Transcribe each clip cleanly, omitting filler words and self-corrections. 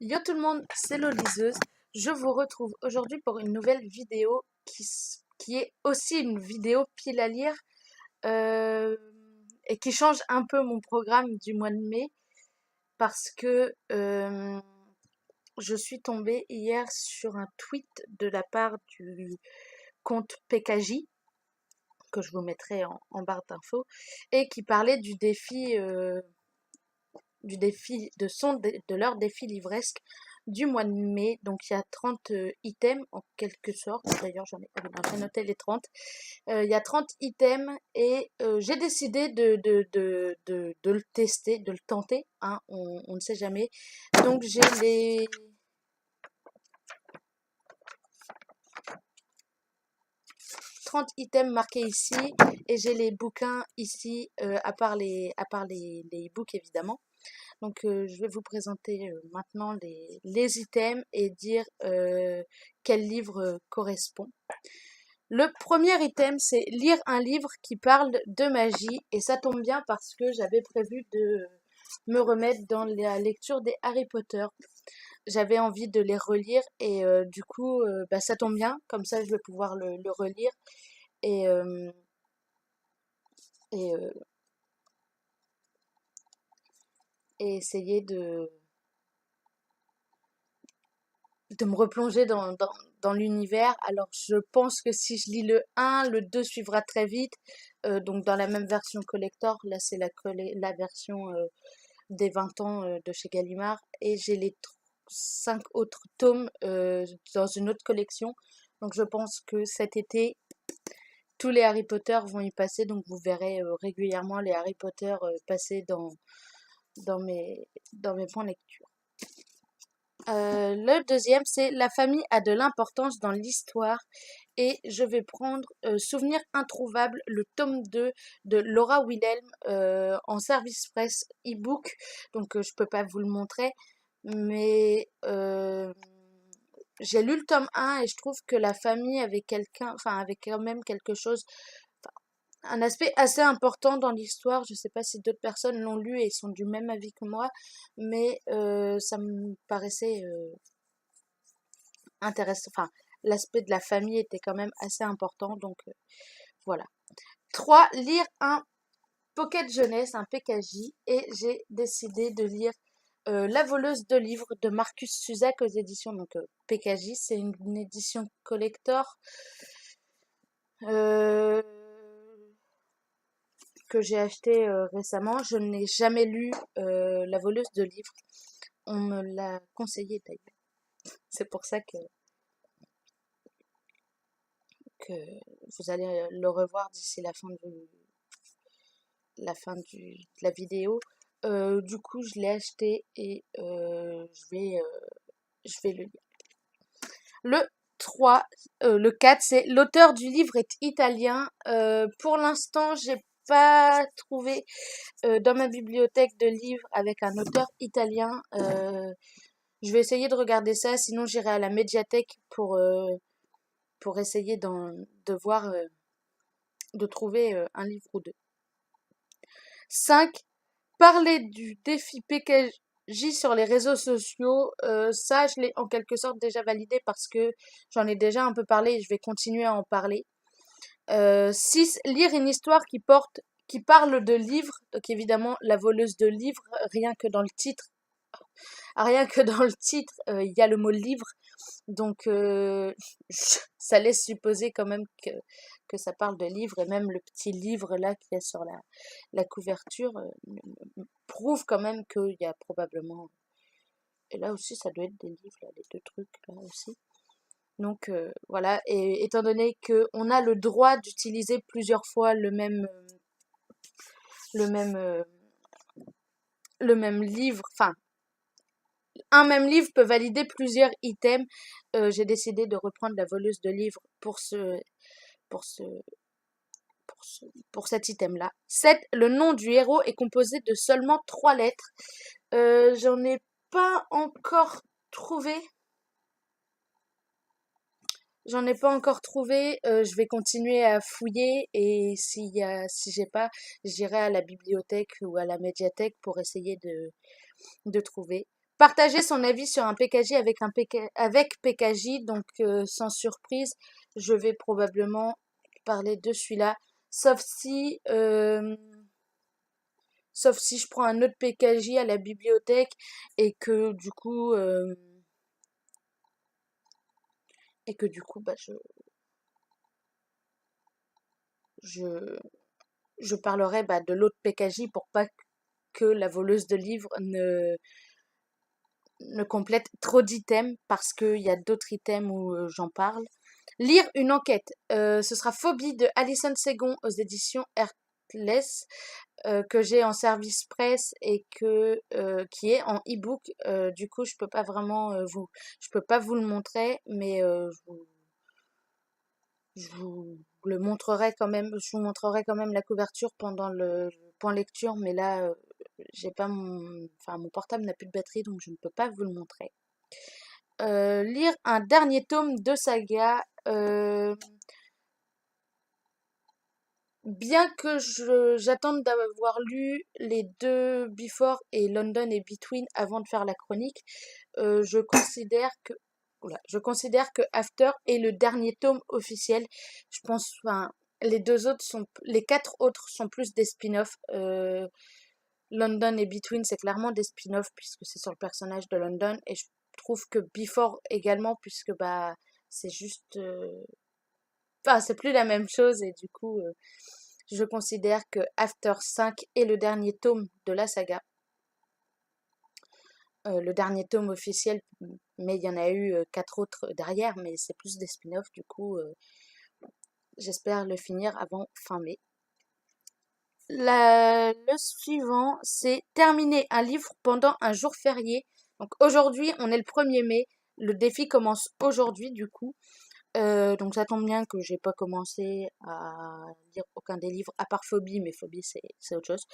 Yo tout le monde, c'est Loliseuse. Je vous retrouve aujourd'hui pour une nouvelle vidéo qui est aussi une vidéo pile à lire euh, et qui change un peu mon programme du mois de mai parce que je suis tombée hier sur un tweet de la part du compte PKJ que je vous mettrai en barre d'infos et qui parlait du défi de leur défi livresque du mois de mai. Donc il y a 30 items en quelque sorte. D'ailleurs j'ai noté les 30. Il y a 30 items et j'ai décidé de le tester, de le tenter. Hein, on ne sait jamais. Donc j'ai les 30 items marqués ici et j'ai les bouquins ici, à part les e-books évidemment. Donc, je vais vous présenter maintenant les items et dire quel livre correspond. Le premier item, c'est lire un livre qui parle de magie. Et ça tombe bien parce que j'avais prévu de me remettre dans la lecture des Harry Potter. J'avais envie de les relire et du coup, bah, ça tombe bien. Comme ça, je vais pouvoir le relire et, euh, et, euh, et essayer de me replonger dans l'univers. Alors, je pense que si je lis le 1, le 2 suivra très vite. Donc, dans la même version collector, là, c'est la version des 20 ans de chez Gallimard. Et j'ai les 5 autres tomes dans une autre collection. Donc, je pense que cet été, tous les Harry Potter vont y passer. Donc, vous verrez régulièrement les Harry Potter passer dans mes points de lecture. Le deuxième, c'est la famille a de l'importance dans l'histoire et je vais prendre Souvenir introuvable, le tome 2 de Laura Wilhelm en service presse e-book. Donc je peux pas vous le montrer, mais j'ai lu le tome 1 et je trouve que la famille avait quand même quelque chose, un aspect assez important dans l'histoire. Je sais pas si d'autres personnes l'ont lu et sont du même avis que moi, mais ça me paraissait intéressant. Enfin, l'aspect de la famille était quand même assez important, donc voilà. 3. Lire un pocket jeunesse, un PKJ, et j'ai décidé de lire La voleuse de livres de Marcus Zuzac aux éditions donc PKJ. C'est une édition collector euh, que j'ai acheté récemment. Je n'ai jamais lu La voleuse de livres. On me l'a conseillé d'ailleurs. C'est pour ça que vous allez le revoir d'ici de la vidéo. Du coup, je l'ai acheté et je vais le lire. Le 3, le 4, c'est l'auteur du livre est italien. Pour l'instant, j'ai pas trouvé dans ma bibliothèque de livres avec un auteur italien. Je vais essayer de regarder ça, sinon j'irai à la médiathèque pour essayer de voir, de trouver un livre ou deux. 5. Parler du défi PKJ sur les réseaux sociaux. Ça, je l'ai en quelque sorte déjà validé parce que j'en ai déjà un peu parlé et je vais continuer à en parler. 6. Lire une histoire qui parle de livres. Donc évidemment, la voleuse de livres, rien que dans le titre. Rien que dans le titre, il y a le mot livre. Donc, ça laisse supposer quand même que ça parle de livres, et même le petit livre là qu'il y a sur la couverture prouve quand même qu'il y a probablement. Et là aussi, ça doit être des livres, là, les deux trucs là aussi. Donc, voilà. Et étant donné qu'on a le droit d'utiliser plusieurs fois le même, euh, le même livre, enfin, un même livre peut valider plusieurs items. J'ai décidé de reprendre la voleuse de livres pour ce, pour cet item-là. 7. Le nom du héros est composé de seulement 3 lettres. J'en ai pas encore trouvé. J'en ai pas encore trouvé. Je vais continuer à fouiller et si j'ai pas, j'irai à la bibliothèque ou à la médiathèque pour essayer de trouver. partager son avis sur un PKJ avec PKJ, donc sans surprise, je vais probablement parler de celui-là, sauf si, sauf si je prends un autre PKJ à la bibliothèque et que du coup, bah, je, je parlerai bah, de l'autre PKJ pour pas que la voleuse de livres ne complète trop d'items parce qu'il y a d'autres items où j'en parle. Lire une enquête. Ce sera Phobie de Alison Segon aux éditions Heartless que j'ai en service presse et qui est en e-book. Du coup, je peux pas vraiment je peux pas vous le montrer, mais je vous le montrerai quand même. Je vous montrerai quand même la couverture pendant le point lecture, mais là, j'ai pas mon portable n'a plus de batterie, donc je ne peux pas vous le montrer. Lire un dernier tome de saga. Bien que j'attende d'avoir lu les deux Before et London et Between avant de faire la chronique, je considère que After est le dernier tome officiel. Je pense, enfin, les quatre autres sont plus des spin-offs. London et Between, c'est clairement des spin-offs puisque c'est sur le personnage de London, et je trouve que Before également, puisque bah c'est juste, enfin c'est plus la même chose, et du coup je considère que After 5 est le dernier tome de la saga. Le dernier tome officiel, mais il y en a eu quatre autres derrière, mais c'est plus des spin-offs, du coup j'espère le finir avant fin mai. Le suivant, c'est terminer un livre pendant un jour férié. Donc aujourd'hui, on est le 1er mai. Le défi commence aujourd'hui, du coup. Donc ça tombe bien que j'ai pas commencé à lire aucun des livres, à part Phobie, mais Phobie c'est autre chose.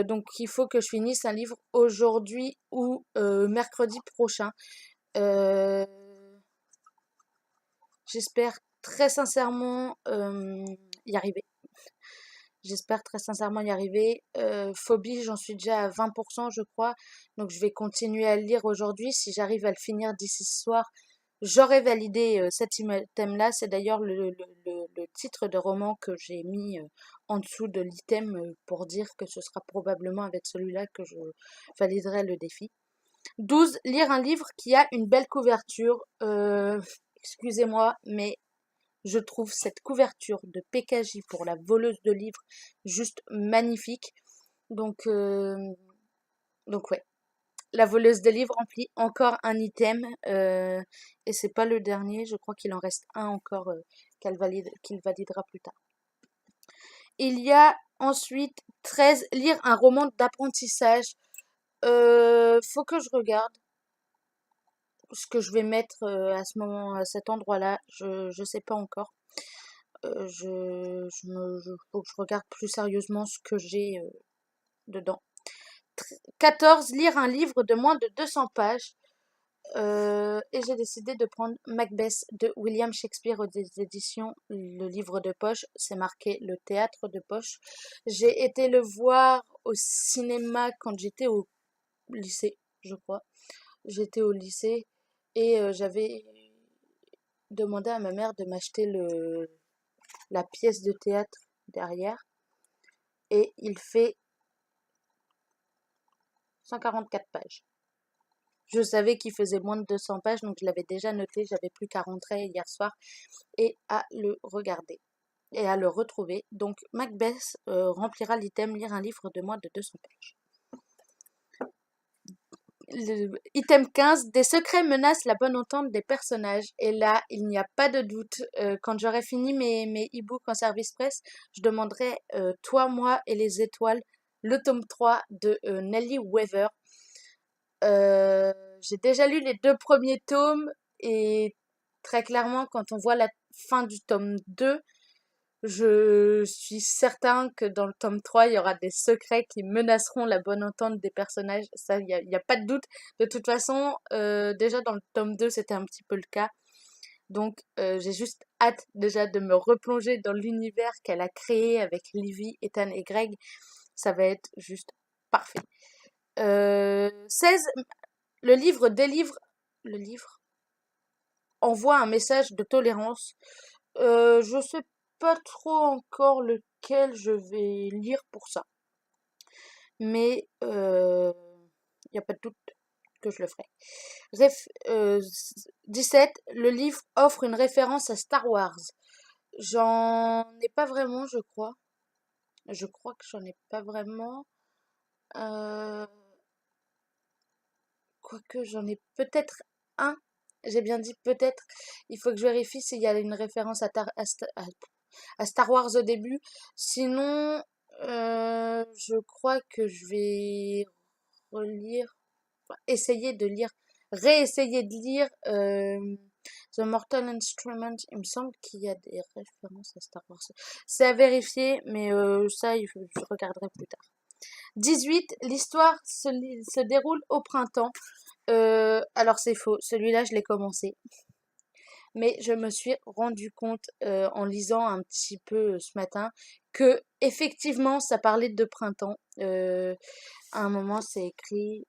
Donc il faut que je finisse un livre aujourd'hui ou mercredi prochain. Euh, J'espère très sincèrement y arriver. J'espère très sincèrement y arriver. Phobie, j'en suis déjà à 20%, je crois. Donc je vais continuer à le lire aujourd'hui. Si j'arrive à le finir d'ici ce soir, j'aurai validé cet item-là. C'est d'ailleurs le titre de roman que j'ai mis en dessous de l'item pour dire que ce sera probablement avec celui-là que je validerai le défi. 12. Lire un livre qui a une belle couverture. Excusez-moi, mais je trouve cette couverture de PKJ pour la voleuse de livres juste magnifique. Donc, ouais. La voleuse de livres remplit encore un item. Et c'est pas le dernier. Je crois qu'il en reste un encore qu'il validera plus tard. Il y a ensuite 13. Lire un roman d'apprentissage. Faut que je regarde ce que je vais mettre à cet endroit-là. Je sais pas encore. Faut que je regarde plus sérieusement ce que j'ai dedans. 14. Lire un livre de moins de 200 pages. Et j'ai décidé de prendre Macbeth de William Shakespeare aux éditions Le Livre de Poche. C'est marqué le théâtre de poche. J'ai été le voir au cinéma quand j'étais au lycée, je crois. J'étais au lycée et j'avais demandé à ma mère de m'acheter la pièce de théâtre derrière. Et il fait 144 pages. Je savais qu'il faisait moins de 200 pages, donc je l'avais déjà noté. J'avais plus qu'à rentrer hier soir et à le regarder et à le retrouver. Donc Macbeth remplira l'item lire un livre de moins de 200 pages. Item 15, des secrets menacent la bonne entente des personnages. Et là, il n'y a pas de doute. Quand j'aurai fini mes e-books en service presse, je demanderai Toi, moi et les étoiles, le tome 3 de Nelly Weaver. J'ai déjà lu les deux premiers tomes et très clairement, quand on voit la fin du tome 2, je suis certain que dans le tome 3, il y aura des secrets qui menaceront la bonne entente des personnages. Ça, il y a pas de doute. De toute façon, déjà dans le tome 2, c'était un petit peu le cas. Donc, j'ai juste hâte déjà de me replonger dans l'univers qu'elle a créé avec Livy, Ethan et Greg. Ça va être juste parfait. 16. Le livre délivre, le livre envoie un message de tolérance. Je sais pas trop encore lequel je vais lire pour ça, mais il n'y a pas de doute que je le ferai. 17. Le livre offre une référence à Star Wars. J'en ai pas vraiment, je crois. Je crois que j'en ai pas vraiment. Euh, Quoique j'en ai peut-être un. J'ai bien dit peut-être. Il faut que je vérifie s'il y a une référence à Star Wars au début. Sinon, je crois que je vais relire, enfin, réessayer de lire The Mortal Instrument. Il me semble qu'il y a des références à Star Wars. C'est à vérifier, mais ça, je regarderai plus tard. 18. L'histoire se déroule au printemps. Alors c'est faux, celui-là je l'ai commencé. Mais je me suis rendu compte en lisant un petit peu ce matin que effectivement ça parlait de printemps. À un moment c'est écrit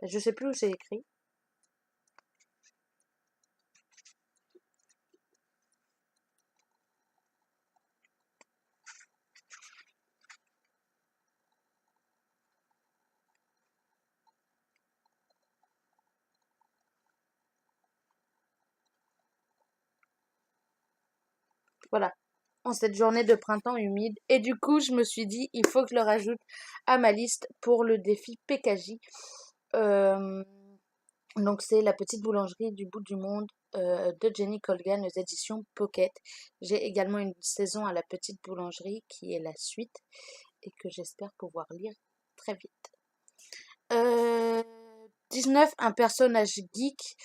je sais plus où c'est écrit. Voilà, en cette journée de printemps humide. Et du coup, je me suis dit, il faut que je le rajoute à ma liste pour le défi PKJ. Euh, donc, c'est La petite boulangerie du bout du monde de Jenny Colgan aux éditions Pocket. J'ai également une saison à La petite boulangerie qui est la suite et que j'espère pouvoir lire très vite. 19, un personnage geek.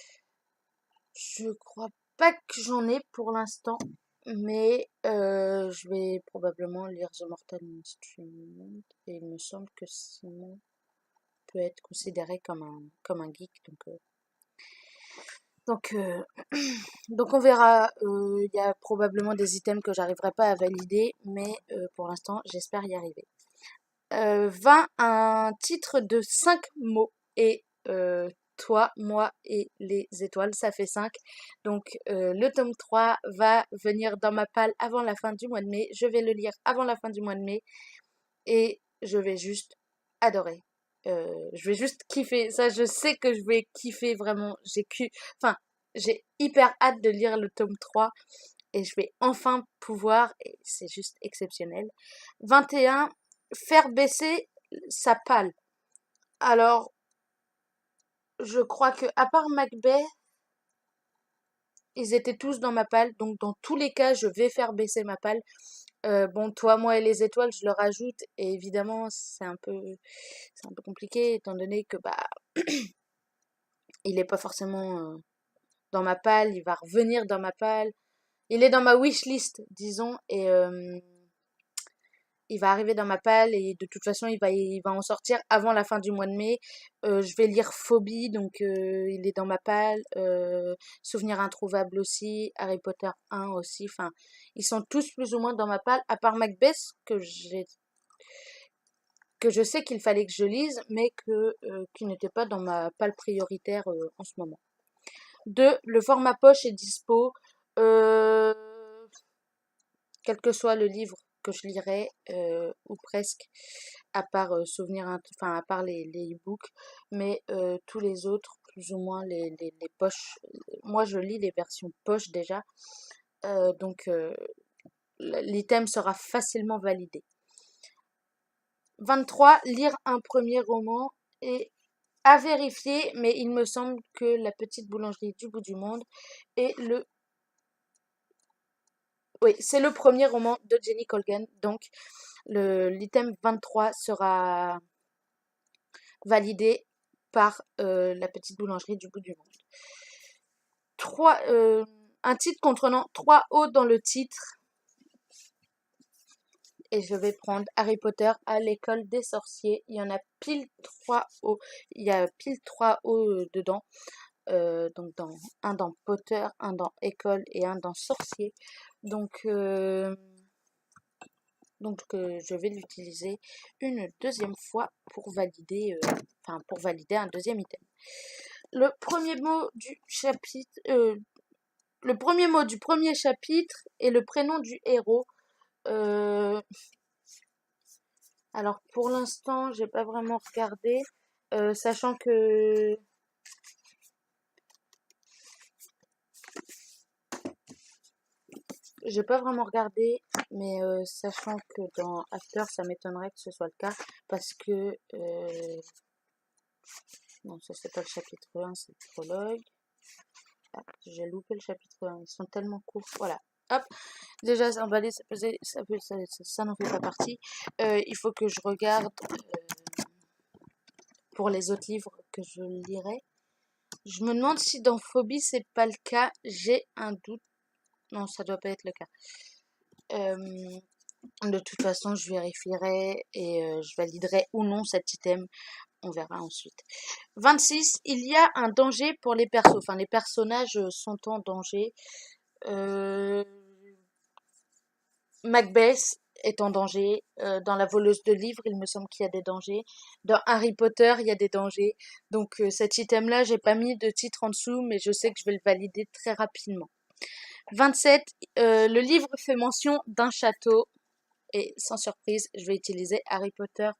Je crois pas que j'en ai pour l'instant, mais je vais probablement lire The Mortal Instrument et il me semble que Simon peut être considéré comme un geek. Donc, donc on verra. Il y a probablement des items que j'arriverai pas à valider, mais pour l'instant j'espère y arriver. 20, un titre de 5 mots et toi, moi et les étoiles, ça fait 5. Donc le tome 3 va venir dans ma palle avant la fin du mois de mai. Je vais le lire avant la fin du mois de mai et je vais juste adorer. Je vais juste kiffer. Ça, je sais que je vais kiffer vraiment. Enfin, j'ai hyper hâte de lire le tome 3 et je vais enfin pouvoir, et c'est juste exceptionnel. 21, faire baisser sa palle. Alors, je crois que à part Macbeth, ils étaient tous dans ma palle, donc dans tous les cas, je vais faire baisser ma palle. Bon, toi, moi et les étoiles, je le rajoute, et évidemment, c'est un peu compliqué, étant donné que bah, il est pas forcément dans ma palle, il va revenir dans ma palle. Il est dans ma wishlist, disons, et il va arriver dans ma palle et de toute façon il va en sortir avant la fin du mois de mai. Je vais lire Phobie, donc il est dans ma palle. Souvenir introuvable aussi, Harry Potter 1 aussi. Enfin, ils sont tous plus ou moins dans ma palle, à part Macbeth que je sais qu'il fallait que je lise, mais qui n'était pas dans ma palle prioritaire en ce moment. 2, le format poche est dispo. Euh, Quel que soit le livre que je lirai, ou presque, à part enfin à part les e-books, mais tous les autres, plus ou moins les poches. Moi, je lis les versions poche déjà, donc l'item sera facilement validé. 23, lire un premier roman et à vérifier, mais il me semble que La petite boulangerie du bout du monde est oui, c'est le premier roman de Jenny Colgan, donc l'item 23 sera validé par La petite boulangerie du bout du monde. Un titre contenant 3 O dans le titre, et je vais prendre Harry Potter à l'école des sorciers. Il y en a pile 3 O, il y a pile 3 O dedans. donc un dans Potter, un dans École et un dans Sorcier. Donc, je vais l'utiliser une deuxième fois pour valider, pour valider un deuxième item. Le premier mot du chapitre, le premier mot du premier chapitre est le prénom du héros. Alors pour l'instant, j'ai pas vraiment regardé, sachant que j'ai pas vraiment regardé, mais sachant que dans After, ça m'étonnerait que ce soit le cas, parce que non, ça c'est pas le chapitre 1, c'est le prologue. Ah, j'ai loupé le chapitre 1, ils sont tellement courts. Voilà. Hop, déjà emballé, ça n'en fait pas partie. Il faut que je regarde pour les autres livres que je lirai. Je me demande si dans Phobie c'est pas le cas. J'ai un doute. Non, ça doit pas être le cas. De toute façon, je vérifierai et je validerai ou non cet item. On verra ensuite. 26. Il y a un danger pour les persos. Enfin, les personnages sont en danger. Macbeth est en danger. Dans La Voleuse de Livres, il me semble qu'il y a des dangers. Dans Harry Potter, il y a des dangers. Donc cet item-là, j'ai pas mis de titre en dessous, mais je sais que je vais le valider très rapidement. 27. Le livre fait mention d'un château. Et sans surprise, je vais utiliser Harry Potter.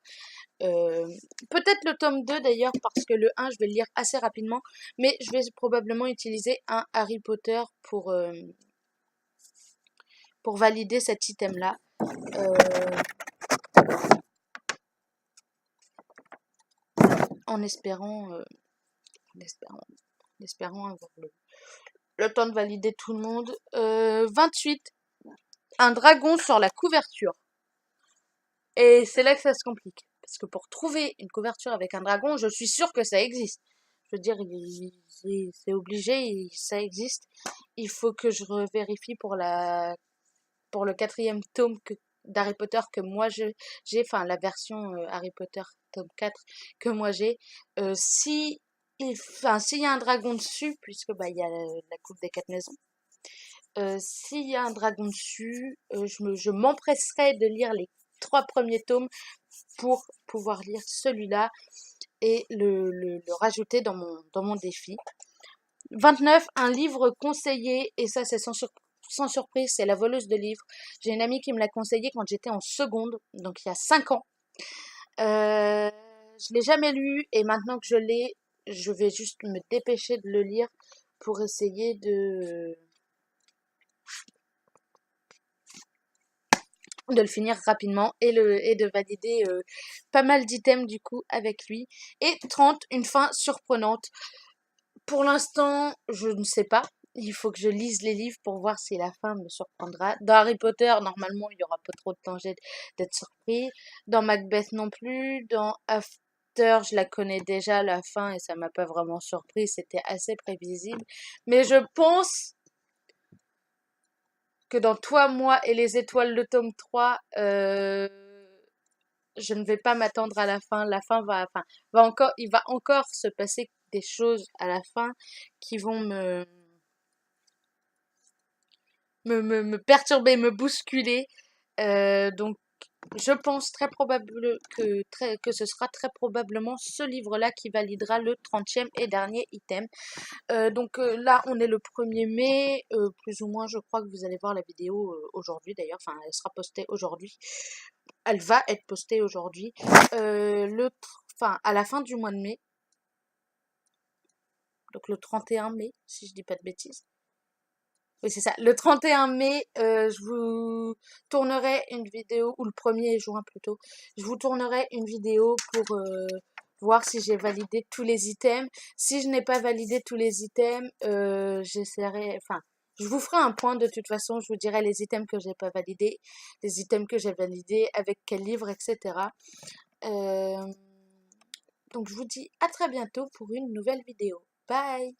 Peut-être le tome 2 d'ailleurs, parce que le 1, je vais le lire assez rapidement. Mais je vais probablement utiliser un Harry Potter pour valider cet item-là. En espérant avoir le temps de valider tout le monde. 28. Un dragon sur la couverture. Et c'est là que ça se complique. Parce que pour trouver une couverture avec un dragon, je suis sûre que ça existe. Je veux dire, c'est obligé, ça existe. Il faut que je revérifie pour le 4e tome d'Harry Potter que moi j'ai, enfin la version Harry Potter tome 4 que moi j'ai. S'il y a un dragon dessus, puisque il y a la coupe des 4 maisons. S'il y a un dragon dessus, je m'empresserai de lire les 3 premiers tomes pour pouvoir lire celui-là et le rajouter dans mon défi. 29. Un livre conseillé, et ça c'est sans surprise, c'est La Voleuse de Livres. J'ai une amie qui me l'a conseillé quand j'étais en seconde, donc il y a 5 ans. Je l'ai jamais lu et maintenant que je l'ai, je vais juste me dépêcher de le lire pour essayer de le finir rapidement et de valider pas mal d'items du coup avec lui. Et 30, une fin surprenante. Pour l'instant, je ne sais pas. Il faut que je lise les livres pour voir si la fin me surprendra. Dans Harry Potter, normalement, il y aura pas trop de danger d'être surpris. Dans Macbeth non plus. Dans After, je la connais déjà, la fin, et ça m'a pas vraiment surpris. C'était assez prévisible. Mais je pense que dans Toi, moi et les étoiles, le tome 3, je ne vais pas m'attendre à la fin. La fin il va encore se passer des choses à la fin qui vont me perturber, me bousculer. Donc, je pense très probable que ce sera très probablement ce livre-là qui validera le 30e et dernier item. Donc là, on est le 1er mai, plus ou moins, je crois que vous allez voir la vidéo aujourd'hui d'ailleurs. Enfin, elle sera postée aujourd'hui. Elle va être postée aujourd'hui. À la fin du mois de mai. Donc le 31 mai, si je dis pas de bêtises. Oui, c'est ça. Le 31 mai, je vous tournerai une vidéo, ou le 1er juin plutôt, je vous tournerai une vidéo pour voir si j'ai validé tous les items. Si je n'ai pas validé tous les items, je vous ferai un point de toute façon, je vous dirai les items que j'ai pas validés, les items que j'ai validés, avec quel livre, etc. Donc je vous dis à très bientôt pour une nouvelle vidéo. Bye!